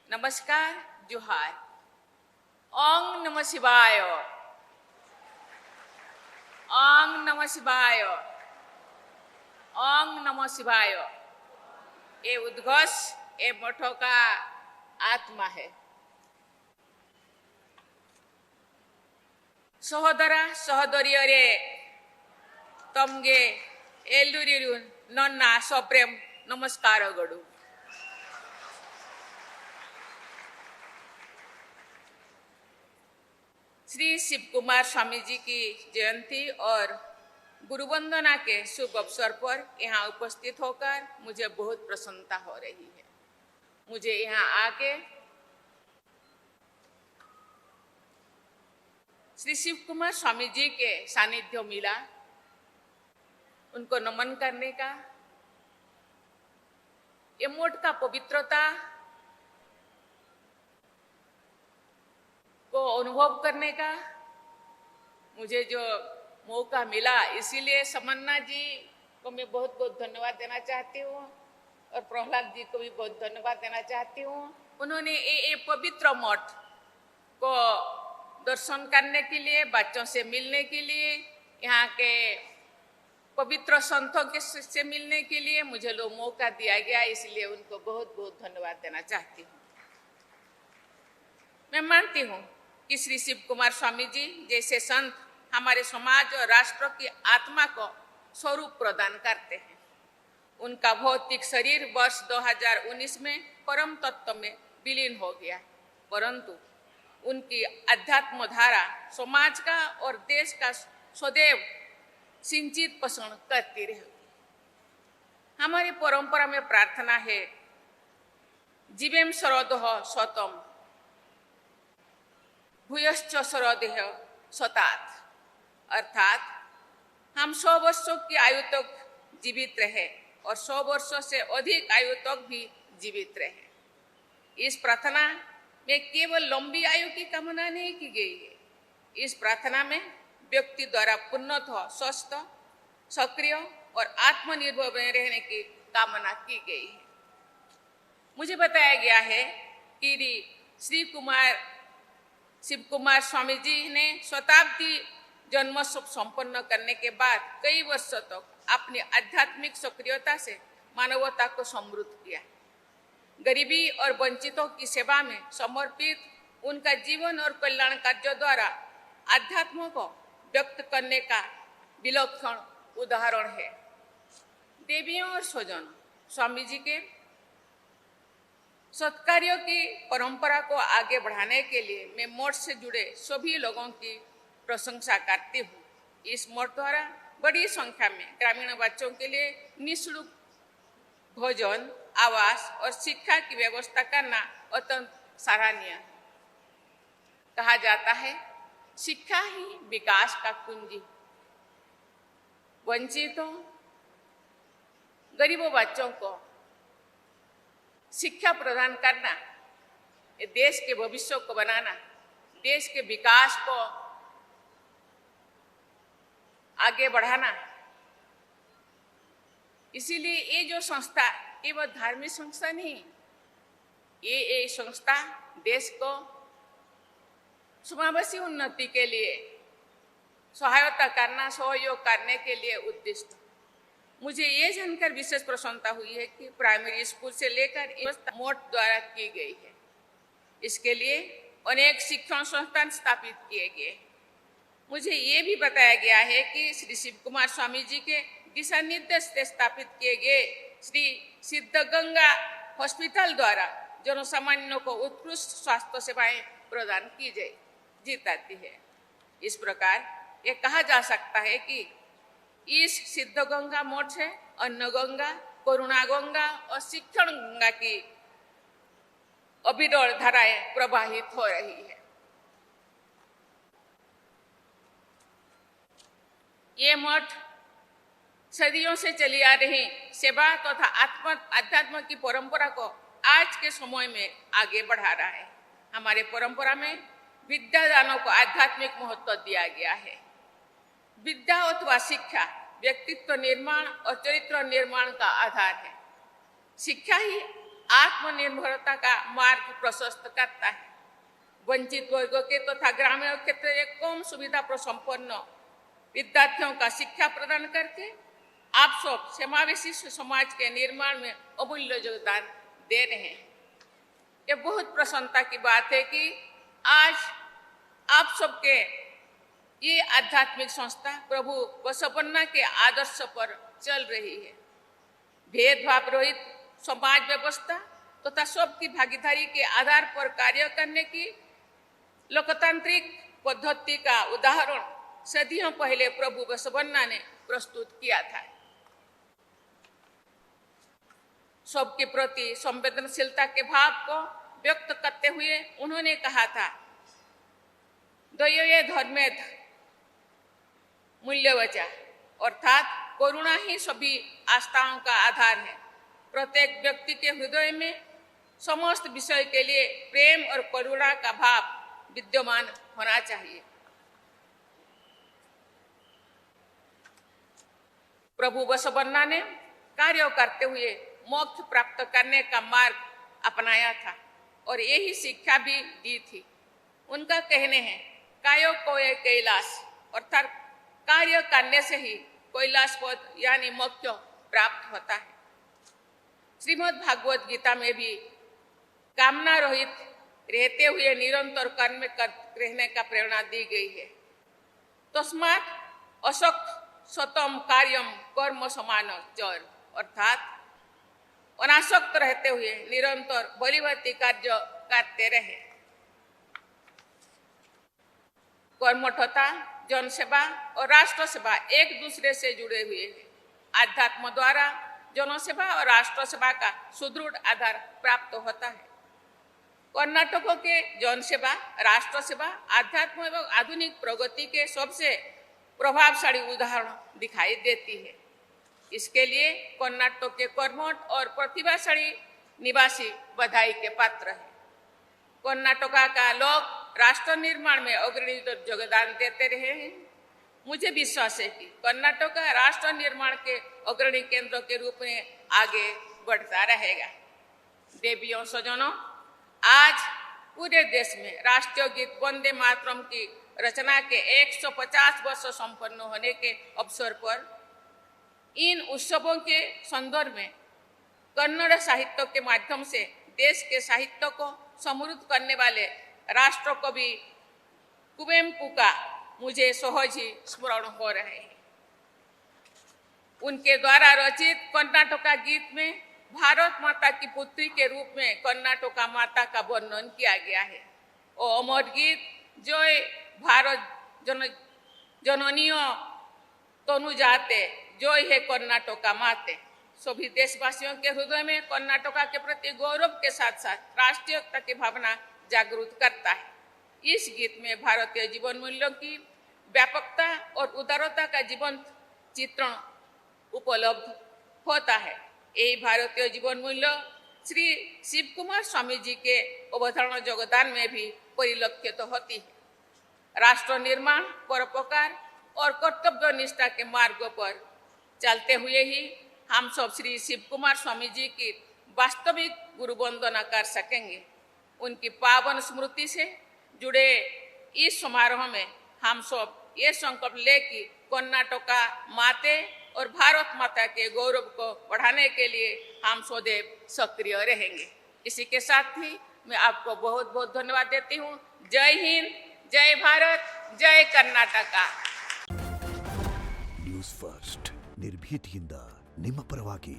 नमस्कार, जोहार। ओम नमः शिवाय। ओम नमः शिवाय। ओम नमः शिवाय। ये उद्घोष ये मठों का आत्मा है। सहोदरा सहोदरियरे तमगे एलुरिरु नन्ना सप्रेम नमस्कार गड़ू। श्री शिव कुमार स्वामी जी की जयंती और गुरु वंदना के शुभ अवसर पर यहाँ उपस्थित होकर मुझे बहुत प्रसन्नता हो रही है। मुझे यहाँ आके श्री शिव कुमार स्वामी जी के सानिध्य मिला, उनको नमन करने का, ये मठ का पवित्रता को अनुभव करने का मुझे जो मौका मिला, इसीलिए समन्ना जी को मैं बहुत बहुत धन्यवाद देना चाहती हूँ और प्रहलाद जी को भी बहुत धन्यवाद देना चाहती हूँ। उन्होंने ये पवित्र मठ को दर्शन करने के लिए, बच्चों से मिलने के लिए, यहाँ के पवित्र संतों के से मिलने के लिए मुझे लो मौका दिया गया, इसलिए उनको बहुत बहुत धन्यवाद देना चाहती हूँ। मैं मानती हूँ कि श्री शिव कुमार स्वामी जी जैसे संत हमारे समाज और राष्ट्र की आत्मा को स्वरूप प्रदान करते हैं। उनका भौतिक शरीर वर्ष 2019 में परम तत्व में विलीन हो गया, परंतु उनकी अध्यात्म धारा समाज का और देश का सदैव सिंचित पोषण करती रहेगी। हमारी परंपरा में प्रार्थना है, जीवेम शरदः शतम भूयश्च शरदेह शतात्, अर्थात हम 100 वर्षों की आयु तक जीवित रहे और 100 वर्षों से अधिक आयु तक भी जीवित रहे। इस प्रार्थना में केवल लंबी आयु की कामना नहीं की गई है। इस प्रार्थना में व्यक्ति द्वारा पूर्णतः स्वस्थ, सक्रिय और आत्मनिर्भर बने रहने की कामना की गई है। मुझे बताया गया है कि शिव कुमार स्वामी जी ने शताब्दी जन्मोत्सव संपन्न करने के बाद कई वर्षों तक अपनी आध्यात्मिक सक्रियता से मानवता को समृद्ध किया। गरीबी और वंचितों की सेवा में समर्पित उनका जीवन और कल्याण कार्यों द्वारा आध्यात्म को व्यक्त करने का विलक्षण उदाहरण है। देवियों और स्वजनों, स्वामी जी के सत्कार्यों की परंपरा को आगे बढ़ाने के लिए मैं मठ से जुड़े सभी लोगों की प्रशंसा करती हूँ। इस मठ द्वारा बड़ी संख्या में ग्रामीण बच्चों के लिए निःशुल्क भोजन, आवास और शिक्षा की व्यवस्था करना अत्यंत सराहनीय है। कहा जाता है, शिक्षा ही विकास का कुंजी। वंचितों, गरीबों बच्चों को शिक्षा प्रदान करना, ये देश के भविष्य को बनाना, देश के विकास को आगे बढ़ाना। इसीलिए ये जो संस्था केवल धार्मिक संस्था नहीं, ये संस्था देश को समावेशी उन्नति के लिए सहायता करना, सहयोग करने के लिए उद्दिष्ट। मुझे ये जानकर विशेष प्रसन्नता हुई है कि प्राइमरी स्कूल से लेकर मठ द्वारा की गई है। इसके लिए अनेक शिक्षण संस्थान स्थापित किए गए। मुझे ये भी बताया गया है कि श्री शिव कुमार स्वामी जी के दिशा निर्देश से स्थापित किए गए श्री सिद्धगंगा हॉस्पिटल द्वारा जनसामान्यों को उत्कृष्ट स्वास्थ्य सेवाएं प्रदान की जाती है। इस प्रकार ये कहा जा सकता है कि इस सिद्ध गंगा मठ से अन्न गंगा, करुणा गंगा और शिक्षण गंगा की अविरल धाराएं प्रवाहित हो रही है। ये मठ सदियों से चली आ रही सेवा तथा आध्यात्म की परंपरा को आज के समय में आगे बढ़ा रहा है। हमारे परंपरा में विद्यादानों को आध्यात्मिक महत्व दिया गया है। विद्या अथवा शिक्षा व्यक्तित्व निर्माण और चरित्र निर्माण का आधार है। शिक्षा ही आत्मनिर्भरता का मार्ग प्रशस्त करता है। वंचित वर्गों के तथा ग्रामीण क्षेत्र के कम सुविधा पर संपन्न विद्यार्थियों का शिक्षा प्रदान करके आप सब समावेशी समाज के निर्माण में अमूल्य योगदान दे रहे हैं। ये बहुत प्रसन्नता की बात है कि आज आप सबके ये आध्यात्मिक संस्था प्रभु बसवन्ना के आदर्श पर चल रही है। भेदभाव रहित समाज व्यवस्था तथा सबकी भागीदारी के आधार पर कार्य करने की लोकतांत्रिक पद्धति का उदाहरण सदियों पहले प्रभु बसवन्ना ने प्रस्तुत किया था। सबके प्रति संवेदनशीलता के भाव को व्यक्त करते हुए उन्होंने कहा था, दये धर्मेद मूल्यवचा, अर्थात करुणा ही सभी आस्थाओं का आधार है। प्रत्येक व्यक्ति के हृदय में समस्त विषय के लिए प्रेम और करुणा का भाव विद्यमान होना चाहिए। प्रभु बसवन्ना ने कार्य करते हुए मोक्ष प्राप्त करने का मार्ग अपनाया था और यही शिक्षा भी दी थी। उनका कहने हैं, कायो कोय कैलाश, अर्थात कार्य करने से ही कैलाश पद यानी मोक्ष प्राप्त होता है। श्रीमद् भागवत गीता में भी कामना रहित रहते हुए निरंतर कर्म रहने का प्रेरणा दी गई है। तस्मात् असक्त सतम कार्यम कर्म समान चर, अर्थात अनासक्त रहते हुए निरंतर बलिवती कार्य करते रहे। कर्मठता, जनसेवा और राष्ट्र सेवा एक दूसरे से जुड़े हुए हैं। आध्यात्म द्वारा जनसेवा और राष्ट्र सेवा का सुदृढ़ आधार प्राप्त होता है। कर्नाटकों के जनसेवा, राष्ट्र सेवा, आध्यात्म एवं आधुनिक प्रगति के सबसे प्रभावशाली उदाहरण दिखाई देती है। इसके लिए कर्नाटक के कर्मठ और प्रतिभाशाली निवासी बधाई के पात्र हैं। कर्नाटक का लोग राष्ट्र निर्माण में अग्रणी योगदान देते रहे हैं। मुझे विश्वास है कि कर्नाटक राष्ट्र निर्माण के अग्रणी केंद्र के रूप में आगे बढ़ता रहेगा। देवियों सजनों, आज पूरे देश में राष्ट्रीय गीत वंदे मातरम की रचना के 150 वर्ष संपन्न होने के अवसर पर इन उत्सवों के संदर्भ में कन्नड़ साहित्य के माध्यम से देश के साहित्य को समृद्ध करने वाले राष्ट्र कवि कुवेम्पु का मुझे सहज ही स्मरण हो रहे हैं। उनके द्वारा रचित कर्नाटक गीत में भारत माता की पुत्री के रूप में कर्नाटक माता का वर्णन किया गया है। और अमर गीत जय भारत जननियों तनु जाते, जय है कर्नाटक माते, सभी देशवासियों के हृदय में कर्नाटक के प्रति गौरव के साथ साथ राष्ट्रीयता की भावना जागृत करता है। इस गीत में भारतीय जीवन मूल्यों की व्यापकता और उदारता का जीवंत चित्रण उपलब्ध होता है। यही भारतीय जीवन मूल्य श्री शिव कुमार स्वामी जी के अवतरण योगदान में भी परिलक्षित होती है। राष्ट्र निर्माण, परोपकार और कर्तव्य निष्ठा के मार्ग पर चलते हुए ही हम सब श्री शिव कुमार स्वामी जी की वास्तविक गुरु वंदना कर सकेंगे। उनकी पावन स्मृति से जुड़े इस समारोह में हम सब ये संकल्प ले कि कर्नाटक माते और भारत माता के गौरव को बढ़ाने के लिए हम सदैव सक्रिय रहेंगे। इसी के साथ ही मैं आपको बहुत बहुत धन्यवाद देती हूँ। जय हिंद, जय भारत, जय कर्नाटक। ನ್ಯೂಸ್ ಫಸ್ಟ್ ನಿರ್ಭೀತಿಯಿಂದ ನಿಮ್ಮ ಪರವಾಗಿ।